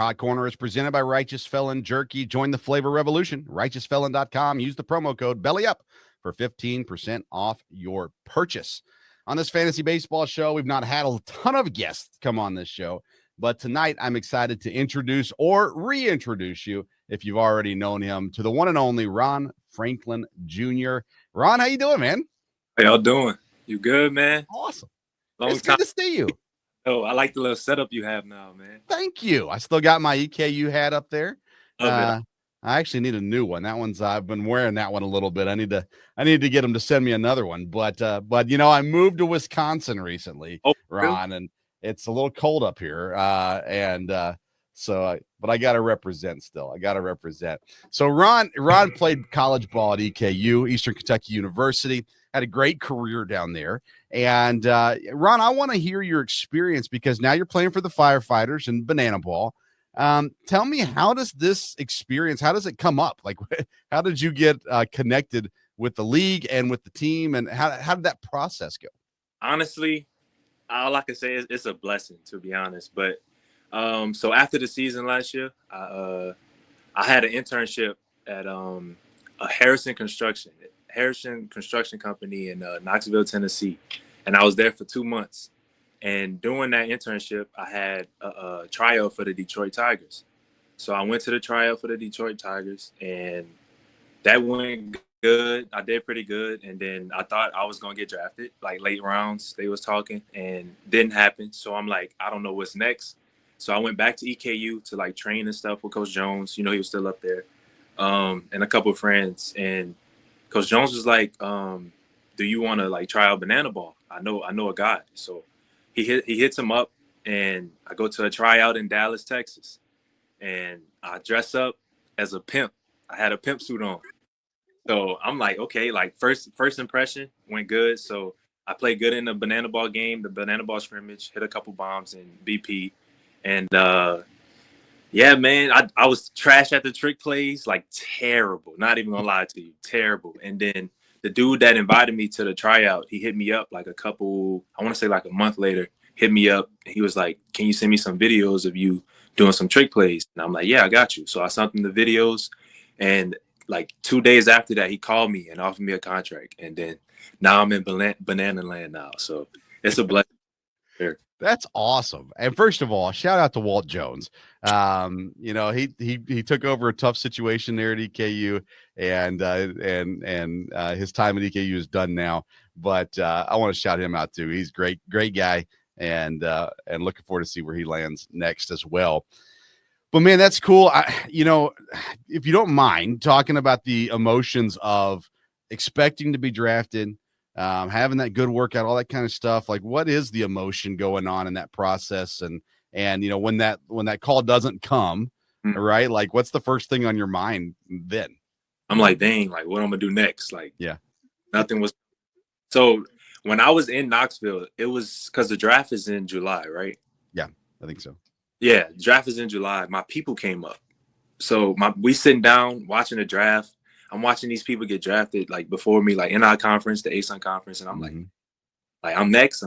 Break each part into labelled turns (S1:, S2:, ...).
S1: Hot Corner is presented by Righteous Felon Jerky. Join the flavor revolution. RighteousFelon.com. Use the promo code BELLYUP for 15% off your purchase. On this fantasy baseball show, we've not had a ton of guests come on this show, but tonight I'm excited to introduce or reintroduce you, if you've already known him, to the one and only Ron Franklin Jr. Ron, how you doing, man?
S2: How y'all doing? You good, man?
S1: Awesome.
S2: Long
S1: It's
S2: time.
S1: good to see you.
S2: Oh, I like the little setup you have now, man.
S1: Thank you. I still got my EKU hat up there.
S2: Love it.
S1: I actually need a new one. That one's I've been wearing that one a little bit. I need to get them to send me another one. But you know, I moved to Wisconsin recently,
S2: Oh,
S1: Ron, and it's a little cold up here. But I got to represent still. I got to represent. So Ron played college ball at EKU, Eastern Kentucky University, had a great career down there. And Ron, I want to hear your experience because now you're playing for the Firefighters in Banana Ball. Tell me, how does this experience, how does it come up? Like, how did you get connected with the league and with the team, and how did that process go?
S2: Honestly, all I can say is it's a blessing, to be honest. But so after the season last year, I had an internship at a Harrison Construction Company in Knoxville, Tennessee, and I was there for 2 months. And during that internship, I had a tryout for the Detroit Tigers. So I went to the tryout for the Detroit Tigers, and that went good. I did pretty good. And then I thought I was going to get drafted, like late rounds. They was talking, and didn't happen. So I'm like, I don't know what's next. So I went back to EKU to like train and stuff with Coach Jones. You know, he was still up there, and a couple of friends. And Coach Jones was like, do you want to like try out Banana Ball? I know a guy. So he hits him up, and I go to a tryout in Dallas, Texas, and I dress up as a pimp. I had a pimp suit on. So I'm like, okay, like first impression went good. So I played good in the Banana Ball game, the Banana Ball scrimmage, hit a couple bombs in BP. And yeah, man, I was trash at the trick plays, like terrible. Not even gonna lie to you, terrible. And then the dude that invited me to the tryout, he hit me up like I want to say like a month later, hit me up. And he was like, can you send me some videos of you doing some trick plays? And I'm like, yeah, I got you. So I sent him the videos. And like 2 days after that, he called me and offered me a contract. And then now I'm in Banana Land now. So it's a blessing.
S1: That's awesome. And first of all, shout out to Walt Jones. You know, he took over a tough situation there at EKU, and his time at EKU is done now. But I want to shout him out too. He's great guy, and looking forward to see where he lands next as well. But man, that's cool. You know, if you don't mind talking about the emotions of expecting to be drafted, having that good workout, all that kind of stuff. Like, what is the emotion going on in that process? And you know, when that call doesn't come, right? Like, what's the first thing on your mind then?
S2: I'm like, dang, like what I'm gonna do next? Like,
S1: yeah,
S2: nothing was. So when I was in Knoxville, it was because the draft is in July, right?
S1: Yeah, I think so.
S2: Yeah, draft is in July. My people came up. So we sitting down watching the draft. I'm watching these people get drafted like before me, like in our conference, the ASUN conference, and I'm like I'm next.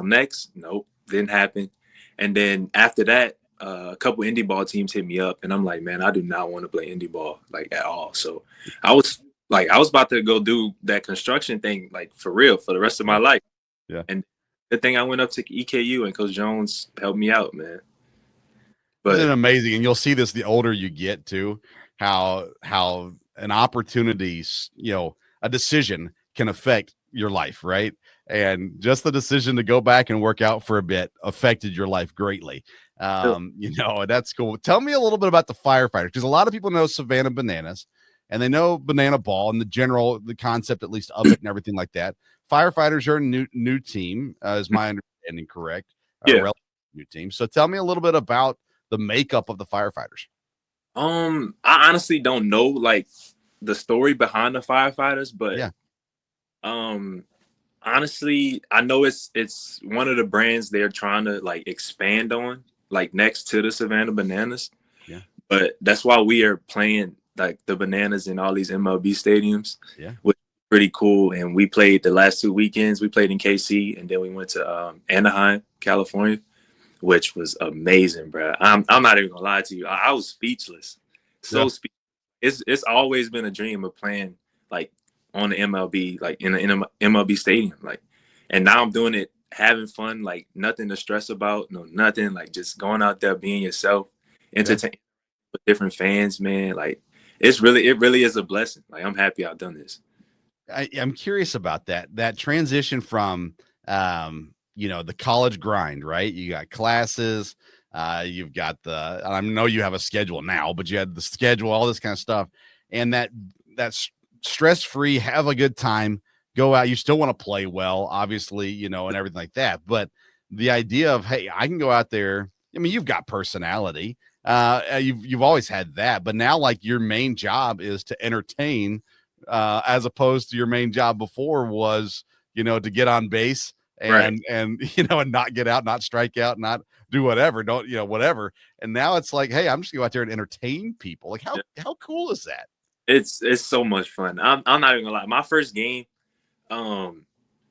S2: Nope, didn't happen. And then after that, a couple indie ball teams hit me up, and I'm like, man, I do not want to play indie ball like at all. So I was about to go do that construction thing like for real for the rest of my life.
S1: Yeah.
S2: And the thing, I went up to EKU, and Coach Jones helped me out, man. But
S1: isn't it amazing? And you'll see this the older you get too, how an opportunity, you know, a decision can affect your life, right? And just the decision to go back and work out for a bit affected your life greatly. You know, that's cool. Tell me a little bit about the Firefighters, because a lot of people know Savannah Bananas and they know Banana Ball and the concept, at least of it and everything like that. Firefighters are a new team, is my understanding correct?
S2: Yeah.
S1: Relatively new team. So tell me a little bit about the makeup of the Firefighters.
S2: I honestly don't know like the story behind the Firefighters, but
S1: yeah.
S2: Honestly, I know it's one of the brands they're trying to like expand on, like next to the Savannah Bananas.
S1: Yeah.
S2: But that's why we are playing like the Bananas in all these MLB stadiums.
S1: Yeah.
S2: Which is pretty cool. And we played the last 2 weekends. We played in KC, and then we went to Anaheim, California. which was amazing, bro. I'm not even gonna lie to you. I was speechless.
S1: Yeah.
S2: So it's always been a dream of playing like on the MLB, like in a MLB stadium, like, and now I'm doing it, having fun, like nothing to stress about, no nothing, like just going out there, being yourself,
S1: Yeah.
S2: entertaining with different fans, man. Like it really is a blessing. Like I'm happy I've done this.
S1: I'm curious about that transition from the college grind, right? You got classes, you've got I know you have a schedule now, but you had the schedule, all this kind of stuff, and that's stress free, have a good time, go out. You still want to play well, obviously, and everything like that. But the idea of, hey, I can go out there. I mean, you've got personality. You've always had that, but now like your main job is to entertain, as opposed to your main job before was, to get on base
S2: Right.
S1: and and not get out, not strike out, not do whatever, don't, whatever. And now it's like, hey, I'm just gonna go out there and entertain people. Like how cool is that?
S2: It's so much fun. I'm not even gonna lie. My first game,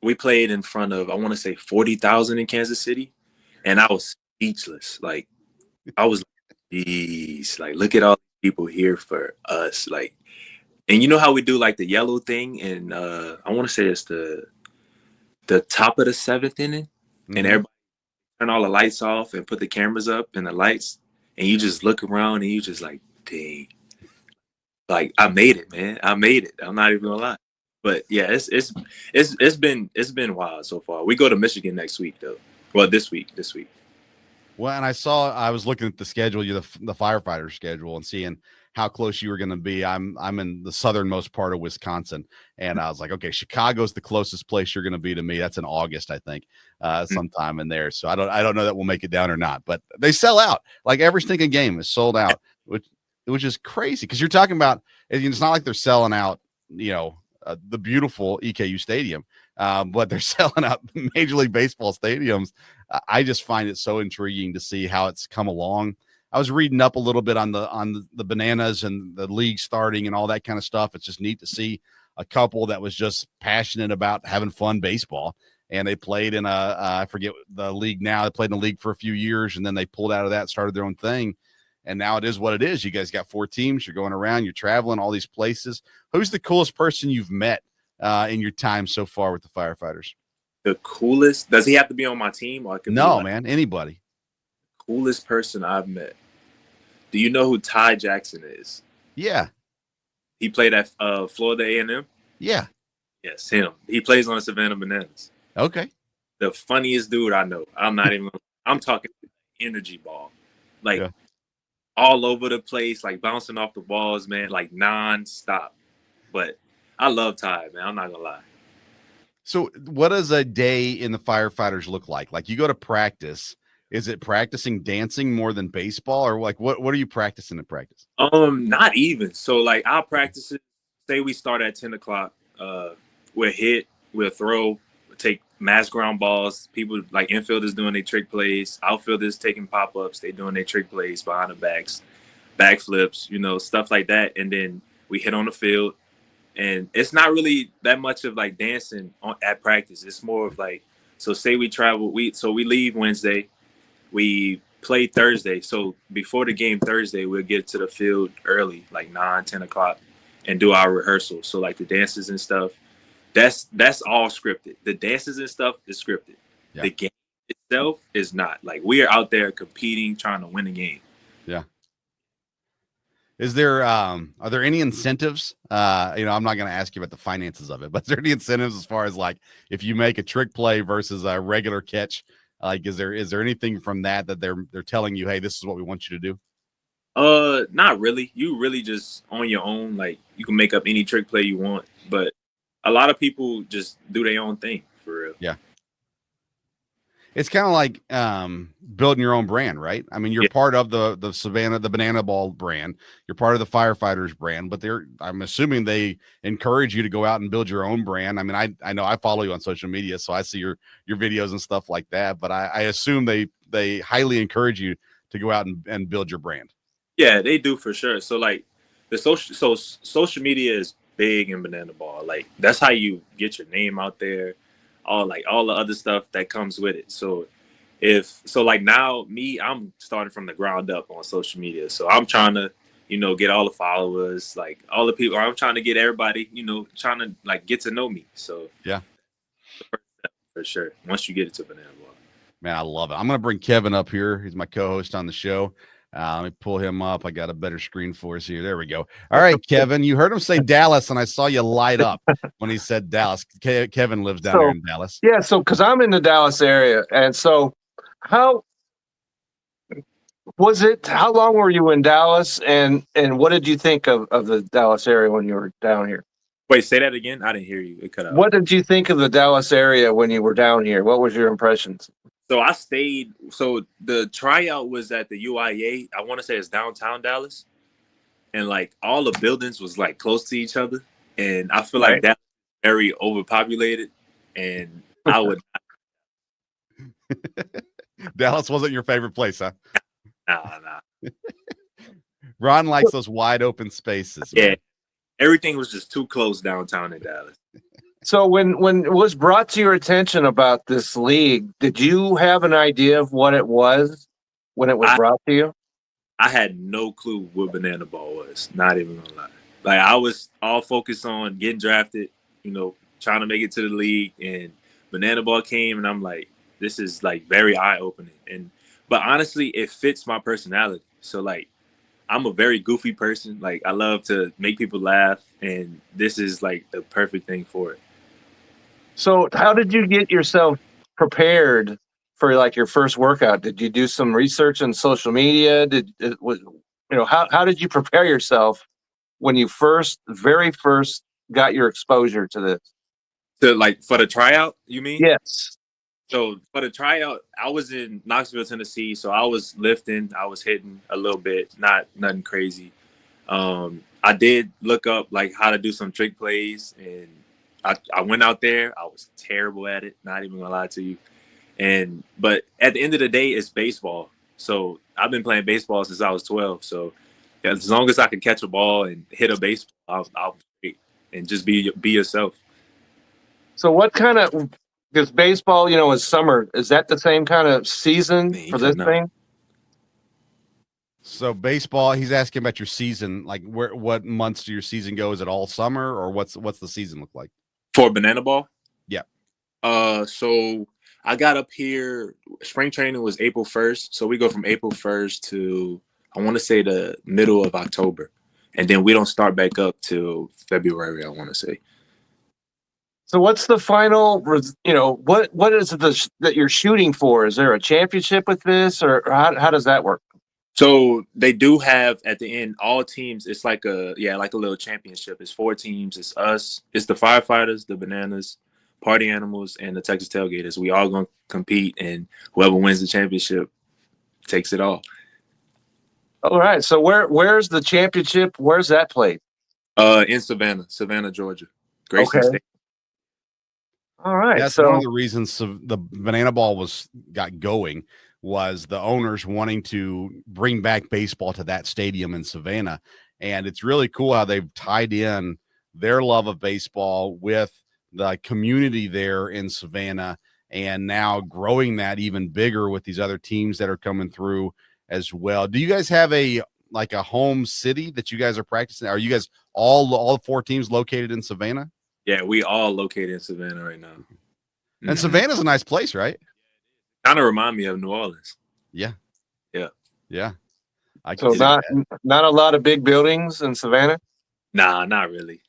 S2: we played in front of, I want to say 40,000 in Kansas City, and I was speechless. Like I was like, geez, like look at all the people here for us. Like, and you know how we do like the yellow thing, and I want to say it's the top of the seventh inning, and
S1: Mm-hmm.
S2: everybody turn all the lights off and put the cameras up and the lights, and you just look around and you just like, dang, like I made it, man. I made it. I'm not even gonna lie. But yeah, it's been wild so far. We go to Michigan next week though. Well, this week.
S1: Well, and I was looking at the schedule, the firefighter schedule, and seeing how close you were going to be. I'm in the southernmost part of Wisconsin, and I was like, okay, Chicago's the closest place you're going to be to me. That's in August, I think, sometime in there. So I don't know that we'll make it down or not, but they sell out. Like every stinking game is sold out, which is crazy because you're talking about. It's not like they're selling out, the beautiful EKU Stadium, but they're selling out Major League Baseball stadiums. I just find it so intriguing to see how it's come along. I was reading up a little bit on the bananas and the league starting and all that kind of stuff. It's just neat to see a couple that was just passionate about having fun baseball. And they played in I forget the league now. They played in the league for a few years, and then they pulled out of that, started their own thing. And now it is what it is. You guys got 4 teams. You're going around. You're traveling all these places. Who's the coolest person you've met in your time so far with the firefighters?
S2: The coolest? Does he have to be on my team, or it could be
S1: No,
S2: like
S1: man, anybody.
S2: coolest person I've met? Do you know who Ty Jackson is?
S1: Yeah,
S2: He played at Florida A&M.
S1: yeah.
S2: Yes, him. He plays on the Savannah Bananas.
S1: Okay.
S2: The funniest dude I know. I'm not even. I'm talking energy ball, like
S1: Yeah.
S2: all over the place, like bouncing off the walls, man, like non-stop. But I love Ty, man. I'm not gonna lie.
S1: So, what does a day in the firefighters look like? Like, you go to practice. Is it practicing dancing more than baseball, or like what are you practicing in practice?
S2: Not even. So like I'll practice it. Say we start at 10 o'clock. We'll hit, we'll throw, we'll take mass ground balls. People like infielders doing their trick plays, outfielders taking pop-ups, they doing their trick plays behind the backs, backflips, stuff like that. And then we hit on the field. And it's not really that much of like dancing at practice. It's more of like, so say we travel, we leave Wednesday, we play Thursday. So before the game Thursday, we'll get to the field early, like 9, 10 o'clock, and do our rehearsal. So like the dances and stuff, that's all scripted. The dances and stuff is scripted.
S1: Yeah.
S2: The game itself is not. Like we are out there competing, trying to win the game.
S1: Yeah. Is there are there any incentives? I'm not going to ask you about the finances of it, but is there any incentives as far as like if you make a trick play versus a regular catch? Like, is there anything from that they're telling you, hey, this is what we want you to do?
S2: Not really. You really just on your own. Like you can make up any trick play you want, but a lot of people just do their own thing for real.
S1: Yeah. It's kind of like building your own brand, right? I mean, you're part of the Savannah, the Banana Ball brand. You're part of the firefighters brand, but I'm assuming they encourage you to go out and build your own brand. I mean, I know I follow you on social media, so I see your videos and stuff like that, but I assume they highly encourage you to go out and build your brand.
S2: Yeah, they do for sure. So like social media is big in Banana Ball. Like that's how you get your name out there. All the other stuff that comes with it. So if so, like now, I'm starting from the ground up on social media. So I'm trying to, get all the followers, like all the people. I'm trying to get everybody, trying to like get to know me. So
S1: Yeah,
S2: for sure. Once you get it to Banana Ball.
S1: man, I love it. I'm going to bring Kevin up here. He's my co-host on the show. Let me pull him up. I got a better screen for us here. There we go. All right, Kevin, you heard him say Dallas, and I saw you light up when he said Dallas. Kevin lives down there in Dallas.
S3: Yeah, so because I'm in the Dallas area, and so how was it? How long were you in Dallas, and what did you think of the Dallas area when you were down here?
S2: Wait, say that again. I didn't hear you. It cut out.
S3: What did you think of the Dallas area when you were down here? What was your impressions?
S2: So I stayed. So the tryout was at the UIA. I want to say it's downtown Dallas, and like all the buildings was like close to each other, and I feel like that's very overpopulated, and I would.
S1: Dallas wasn't your favorite place, huh?
S2: Nah.
S1: Ron likes those wide open spaces.
S2: Man. Yeah, everything was just too close downtown in Dallas.
S3: So when it was brought to your attention about this league, did you have an idea of what it was when it was brought to you?
S2: I had no clue what Banana Ball was. Not even gonna lie. Like I was all focused on getting drafted, trying to make it to the league, and Banana Ball came, and I'm like, this is like very eye opening. But honestly, it fits my personality. So like, I'm a very goofy person. Like I love to make people laugh, and this is like the perfect thing for it. So
S3: how did you get yourself prepared for like your first workout? Did you do some research on social media? How did you prepare yourself when you very first got your exposure to this?
S2: For the tryout, you mean?
S3: Yes.
S2: So for the tryout, I was in Knoxville, Tennessee. So I was lifting, I was hitting a little bit, nothing crazy. I did look up like how to do some trick plays, and I went out there. I was terrible at it, not even gonna lie to you. But at the end of the day, it's baseball. So I've been playing baseball since I was 12. So as long as I can catch a ball and hit a baseball, I'll be, and just be yourself.
S3: So what kind of, because baseball, is summer. Is that the same kind of season for this thing?
S1: So baseball, he's asking about your season. Like what months do your season go? Is it all summer, or what's the season look like?
S2: For Banana Ball?
S1: Yeah.
S2: So I got up here, spring training was April 1st. So we go from April 1st to, I want to say the middle of October. And then we don't start back up till February, I want to say.
S3: So what's the final, what is it that you're shooting for? Is there a championship with this, or how does that work?
S2: So they do have at the end, all teams, it's like a little championship. It's 4 teams. It's us. It's the Firefighters, the Bananas, Party Animals, and the Texas Tailgaters. We all going to compete, and whoever wins the championship takes it all.
S3: All right. So where's the championship? Where's that played?
S2: In Savannah, Georgia. Grayson State.
S3: All right.
S1: That's one of the reasons the Banana Ball got going. Was the owners wanting to bring back baseball to that stadium in Savannah. And it's really cool how they've tied in their love of baseball with the community there in Savannah, and now growing that even bigger with these other teams that are coming through as well. Do you guys have a home city that you guys are practicing? Are you guys all 4 teams located in Savannah?
S2: Yeah, we all located in Savannah right now.
S1: And Savannah's a nice place, right?
S2: Kind of remind me of New Orleans.
S1: Yeah.
S3: So not a lot of big buildings in Savannah?
S2: Nah, not really.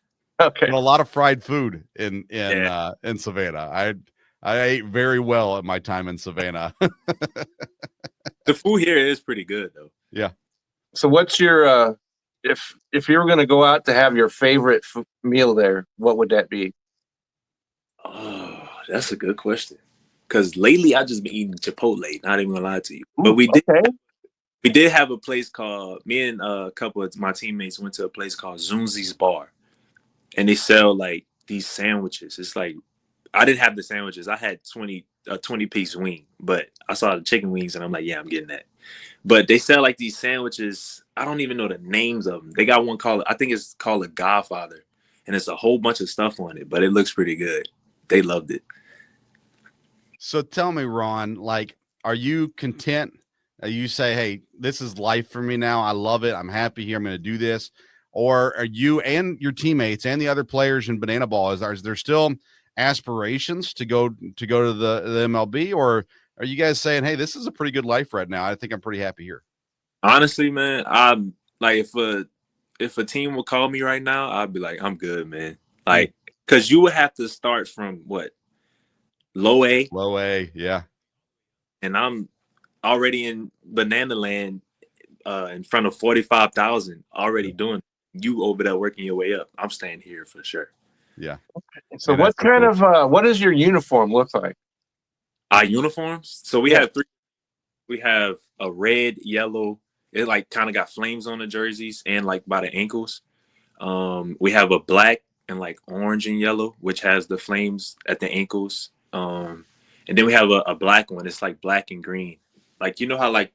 S3: Okay.
S1: But a lot of fried food in Savannah. I ate very well at my time in Savannah.
S2: The food here is pretty good though.
S1: Yeah.
S3: So what's your if you were going to go out to have your favorite meal there, what would that be?
S2: Oh, that's a good question. Because lately I just been eating Chipotle. Not even gonna lie to you, but we did have a place called. Me and a couple of my teammates went to a place called Zunzi's Bar, and they sell like these sandwiches. It's like I didn't have the sandwiches. I had 20-piece wing, but I saw the chicken wings, and I'm like, yeah, I'm getting that. But they sell like these sandwiches. I don't even know the names of them. They got one called, I think it's called a Godfather, and it's a whole bunch of stuff on it, but it looks pretty good. They loved it.
S1: So tell me, Ron, like are you content? You say, hey, this is life for me now. I love it. I'm happy here. I'm going to do this. Or are you and your teammates and the other players in Banana Ball, is there still aspirations to go to the MLB, or are you guys saying, hey, this is a pretty good life right now? I think I'm pretty happy here.
S2: Honestly, man, I'm like, if a team would call me right now, I'd be like, I'm good, man. Like, because you would have to start from what, low A,
S1: Yeah.
S2: and I'm already in Banana Land, in front of 45,000, already doing. You over there working your way up. I'm staying here for sure.
S1: Yeah.
S3: So what kind of what does your uniform look like?
S2: Our uniforms. So we have three. We have a red, yellow. It like kind of got flames on the jerseys and like by the ankles. We have a black and like orange and yellow, which has the flames at the ankles. And then we have a black one. It's like black and green. Like, you know how like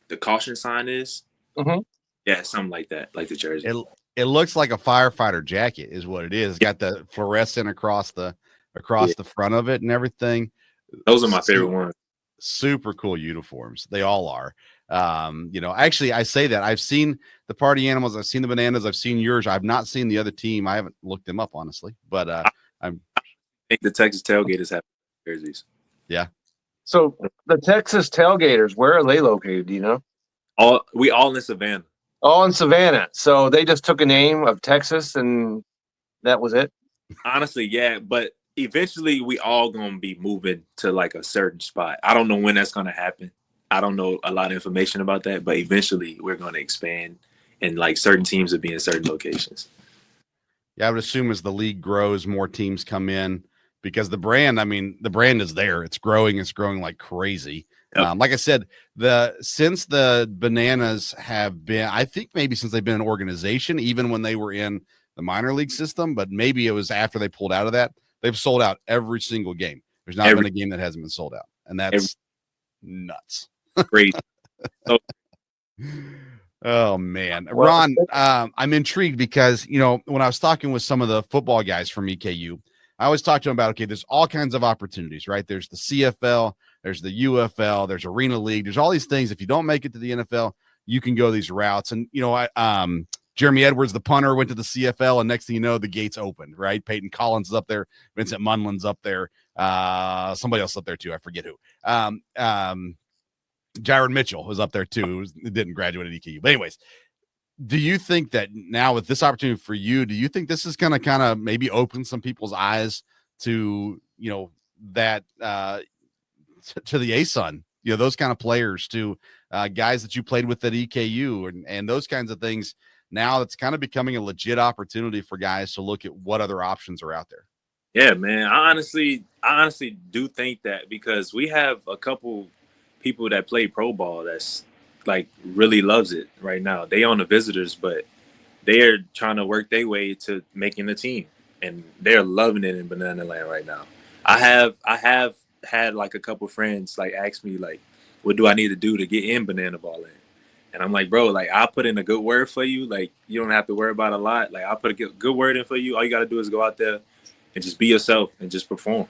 S2: the caution sign is?
S3: Mm-hmm.
S2: Yeah, something like that, like the jersey.
S1: It looks like a firefighter jacket is what it is. It's got the fluorescent across the front of it and everything.
S2: Those are my favorite ones.
S1: Super cool uniforms. They all are. Actually, I say that I've seen the Party Animals, I've seen the Bananas, I've seen yours. I've not seen the other team. I haven't looked them up, honestly, but I
S2: think the Texas Tailgaters have jerseys.
S1: Yeah.
S3: So the Texas Tailgaters, where are they located? Do you know?
S2: We all in Savannah.
S3: All in Savannah. So they just took a name of Texas and that was it?
S2: Honestly, yeah. But eventually we all going to be moving to like a certain spot. I don't know when that's going to happen. I don't know a lot of information about that, but eventually we're going to expand and like certain teams will be in certain locations.
S1: Yeah, I would assume as the league grows, more teams come in because the brand is there. It's growing like crazy. Yep. Like I said, since the Bananas have been, I think maybe since they've been an organization, even when they were in the minor league system, but maybe it was after they pulled out of that, they've sold out every single game. There's not been a game that hasn't been sold out. And that's nuts.
S2: Great.
S1: Oh man, Ron, I'm intrigued because, when I was talking with some of the football guys from EKU, I always talk to them about, okay, there's all kinds of opportunities, right? There's the CFL, there's the UFL, there's Arena League. There's all these things. If you don't make it to the NFL, you can go these routes. And, Jeremy Edwards, the punter, went to the CFL, and next thing you know, the gates opened, right? Peyton Collins is up there. Vincent Munlin's up there. Somebody else up there too. I forget who. Jared Mitchell was up there too. It didn't graduate at EKU. But anyways, do you think that now with this opportunity for you, do you think this is going to kind of maybe open some people's eyes to, that to the ASUN, those kind of players, to guys that you played with at EKU and those kinds of things? Now it's kind of becoming a legit opportunity for guys to look at what other options are out there.
S2: Yeah, man. I honestly do think that, because we have a couple people that play pro ball that's like really loves it right now. They on the visitors, but they're trying to work their way to making the team, and they're loving it in Banana Land right now. I have had like a couple friends like ask me like, what do I need to do to get in Banana Ball Land? And I'm like, bro, like I'll put in a good word for you. Like you don't have to worry about a lot. Like I'll put a good word in for you. All you got to do is go out there and just be yourself and just perform.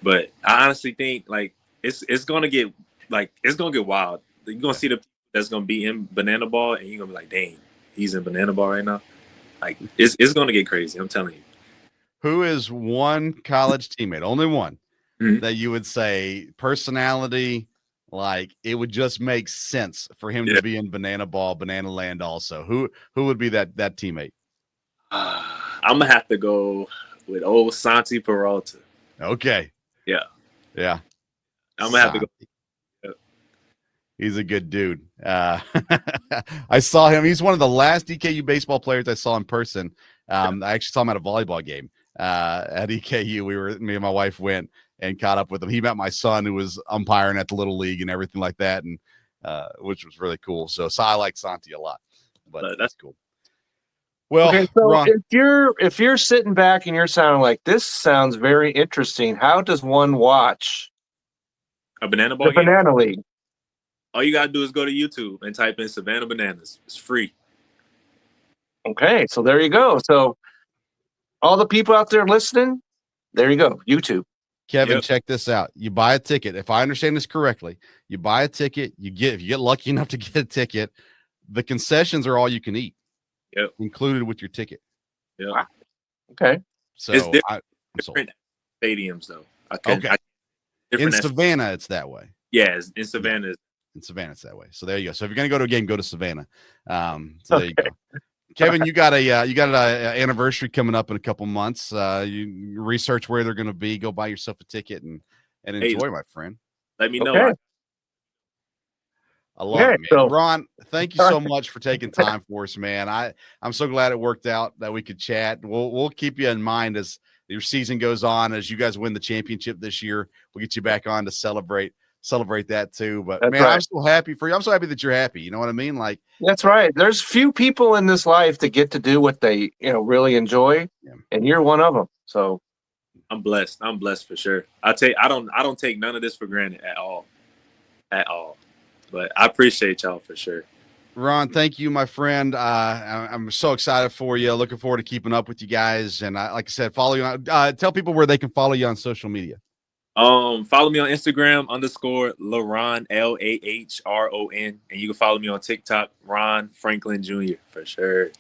S2: But I honestly think like it's gonna get wild. You're gonna see the people that's gonna be in Banana Ball, and you're gonna be like, dang, he's in Banana Ball right now. Like it's gonna get crazy. I'm telling you.
S1: Who is one college teammate, only one, that you would say personality, like it would just make sense for him to be in Banana Land also? Who would be that teammate?
S2: I'm gonna have to go with old Santi Peralta.
S1: Okay.
S2: Yeah.
S1: I'm
S2: gonna have to go.
S1: He's a good dude. I saw him. He's one of the last EKU baseball players I saw in person. I actually saw him at a volleyball game at EKU. Me and my wife went and caught up with him. He met my son, who was umpiring at the Little League and everything like that, and which was really cool. So I like Santi a lot, but that's cool. Well,
S3: okay, so Ron, if you're sitting back and you're sounding like this sounds very interesting, how does one watch
S2: a Banana Ball
S3: game? Banana League.
S2: All you gotta do is go to YouTube and type in Savannah Bananas. It's free.
S3: Okay, so there you go. So all the people out there listening, there you go, YouTube.
S1: Kevin,
S2: Yep.
S1: check this out. You buy a ticket. If I understand this correctly, you buy a ticket. If you get lucky enough to get a ticket, the concessions are all you can eat.
S2: Yep.
S1: Included with your ticket.
S2: Yep.
S3: Wow. Okay.
S1: So
S2: It's different.
S1: I'm sold.
S2: Different stadiums though.
S1: Okay. In
S2: different
S1: Savannah, it's that way.
S2: yeah, in Savannah.
S1: In Savannah, it's that way. So there you go. So if you're gonna go to a game, go to Savannah. So there you go. Kevin, you got a anniversary coming up in a couple months. You research where they're gonna be. Go buy yourself a ticket and enjoy, my friend.
S2: Let me know.
S3: Okay.
S1: I love
S3: Okay,
S1: it, man.
S3: so-
S1: Ron, thank you so much for taking time for us, man. I'm so glad it worked out that we could chat. We'll keep you in mind as your season goes on. As you guys win the championship this year, we'll get you back on to celebrate that too. But
S3: That's
S1: man,
S3: right.
S1: I'm so happy for you. I'm so happy that you're happy. You know what I mean? Like,
S3: That's right. There's few people in this life that get to do what they, really enjoy,
S1: Yeah.
S3: and you're one of them. So
S2: I'm blessed. I'm blessed for sure. I don't take none of this for granted at all. But I appreciate y'all for sure.
S1: Ron, thank you, my friend. I'm so excited for you. Looking forward to keeping up with you guys. And like I said, follow you on. Tell people where they can follow you on social media.
S2: Follow me on Instagram _LaRon LAHRON, and you can follow me on TikTok, Ron Franklin Jr. for sure.